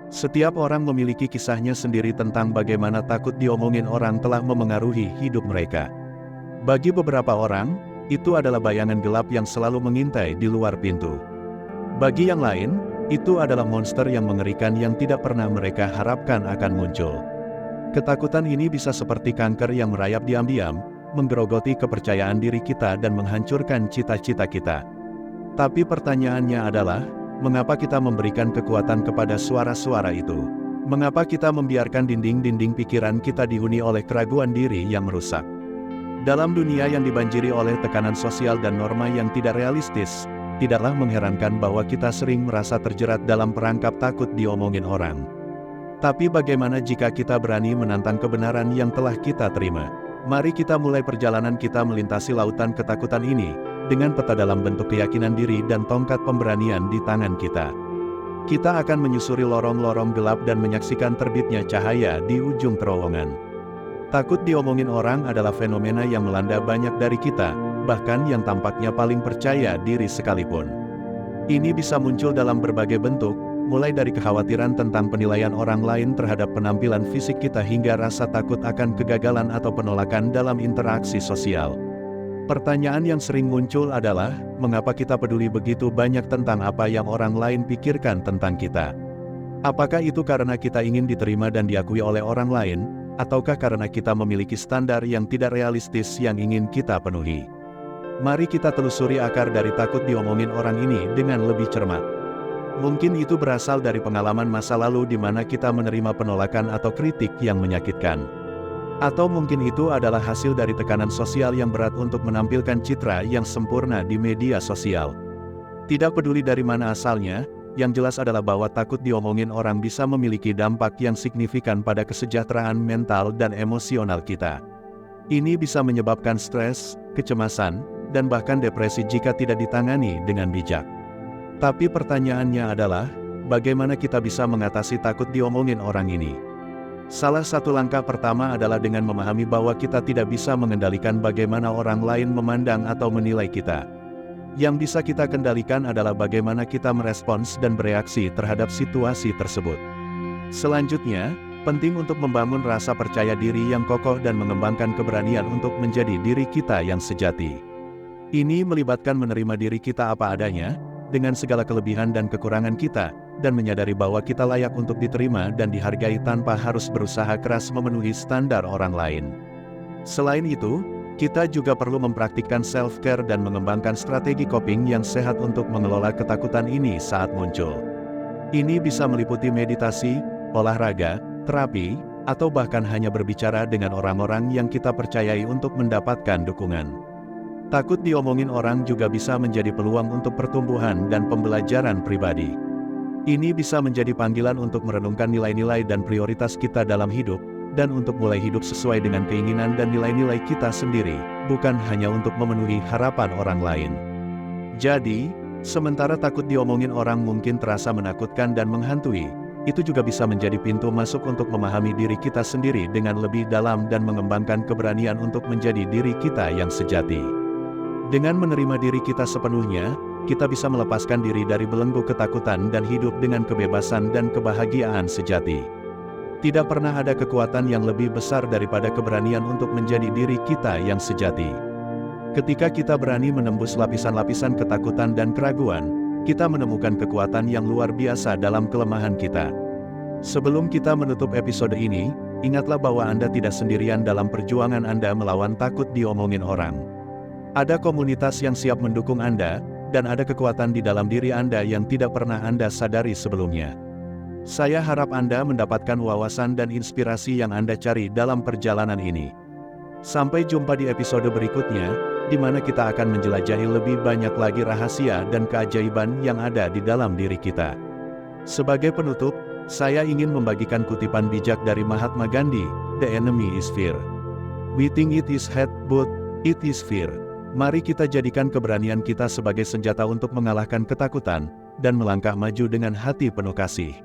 Setiap orang memiliki kisahnya sendiri tentang bagaimana takut diomongin orang telah memengaruhi hidup mereka. Bagi beberapa orang, itu adalah bayangan gelap yang selalu mengintai di luar pintu. Bagi yang lain, itu adalah monster yang mengerikan yang tidak pernah mereka harapkan akan muncul. Ketakutan ini bisa seperti kanker yang merayap diam-diam, menggerogoti kepercayaan diri kita dan menghancurkan cita-cita kita. Tapi pertanyaannya adalah, mengapa kita memberikan kekuatan kepada suara-suara itu? Mengapa kita membiarkan dinding-dinding pikiran kita dihuni oleh keraguan diri yang merusak? Dalam dunia yang dibanjiri oleh tekanan sosial dan norma yang tidak realistis, tidaklah mengherankan bahwa kita sering merasa terjerat dalam perangkap takut diomongin orang. Tapi bagaimana jika kita berani menantang kebenaran yang telah kita terima? Mari kita mulai perjalanan kita melintasi lautan ketakutan ini, dengan peta dalam bentuk keyakinan diri dan tongkat pemberanian di tangan kita. Kita akan menyusuri lorong-lorong gelap dan menyaksikan terbitnya cahaya di ujung terowongan. Takut diomongin orang adalah fenomena yang melanda banyak dari kita, bahkan yang tampaknya paling percaya diri sekalipun. Ini bisa muncul dalam berbagai bentuk, mulai dari kekhawatiran tentang penilaian orang lain terhadap penampilan fisik kita hingga rasa takut akan kegagalan atau penolakan dalam interaksi sosial. Pertanyaan yang sering muncul adalah, mengapa kita peduli begitu banyak tentang apa yang orang lain pikirkan tentang kita? Apakah itu karena kita ingin diterima dan diakui oleh orang lain, ataukah karena kita memiliki standar yang tidak realistis yang ingin kita penuhi? Mari kita telusuri akar dari takut diomongin orang ini dengan lebih cermat. Mungkin itu berasal dari pengalaman masa lalu di mana kita menerima penolakan atau kritik yang menyakitkan. Atau mungkin itu adalah hasil dari tekanan sosial yang berat untuk menampilkan citra yang sempurna di media sosial. Tidak peduli dari mana asalnya, yang jelas adalah bahwa takut diomongin orang bisa memiliki dampak yang signifikan pada kesejahteraan mental dan emosional kita. Ini bisa menyebabkan stres, kecemasan, dan bahkan depresi jika tidak ditangani dengan bijak. Tapi pertanyaannya adalah, bagaimana kita bisa mengatasi takut diomongin orang ini? Salah satu langkah pertama adalah dengan memahami bahwa kita tidak bisa mengendalikan bagaimana orang lain memandang atau menilai kita. Yang bisa kita kendalikan adalah bagaimana kita merespons dan bereaksi terhadap situasi tersebut. Selanjutnya, penting untuk membangun rasa percaya diri yang kokoh dan mengembangkan keberanian untuk menjadi diri kita yang sejati. Ini melibatkan menerima diri kita apa adanya, dengan segala kelebihan dan kekurangan kita, dan menyadari bahwa kita layak untuk diterima dan dihargai tanpa harus berusaha keras memenuhi standar orang lain. Selain itu, kita juga perlu mempraktikkan self-care dan mengembangkan strategi coping yang sehat untuk mengelola ketakutan ini saat muncul. Ini bisa meliputi meditasi, olahraga, terapi, atau bahkan hanya berbicara dengan orang-orang yang kita percayai untuk mendapatkan dukungan. Takut diomongin orang juga bisa menjadi peluang untuk pertumbuhan dan pembelajaran pribadi. Ini bisa menjadi panggilan untuk merenungkan nilai-nilai dan prioritas kita dalam hidup, dan untuk mulai hidup sesuai dengan keinginan dan nilai-nilai kita sendiri, bukan hanya untuk memenuhi harapan orang lain. Jadi, sementara takut diomongin orang mungkin terasa menakutkan dan menghantui, itu juga bisa menjadi pintu masuk untuk memahami diri kita sendiri dengan lebih dalam dan mengembangkan keberanian untuk menjadi diri kita yang sejati. Dengan menerima diri kita sepenuhnya, kita bisa melepaskan diri dari belenggu ketakutan dan hidup dengan kebebasan dan kebahagiaan sejati. Tidak pernah ada kekuatan yang lebih besar daripada keberanian untuk menjadi diri kita yang sejati. Ketika kita berani menembus lapisan-lapisan ketakutan dan keraguan, kita menemukan kekuatan yang luar biasa dalam kelemahan kita. Sebelum kita menutup episode ini, ingatlah bahwa Anda tidak sendirian dalam perjuangan Anda melawan takut diomongin orang. Ada komunitas yang siap mendukung Anda, dan ada kekuatan di dalam diri Anda yang tidak pernah Anda sadari sebelumnya. Saya harap Anda mendapatkan wawasan dan inspirasi yang Anda cari dalam perjalanan ini. Sampai jumpa di episode berikutnya, di mana kita akan menjelajahi lebih banyak lagi rahasia dan keajaiban yang ada di dalam diri kita. Sebagai penutup, saya ingin membagikan kutipan bijak dari Mahatma Gandhi, "The enemy is fear. We think it is hate, but it is fear." Mari kita jadikan keberanian kita sebagai senjata untuk mengalahkan ketakutan, dan melangkah maju dengan hati penuh kasih.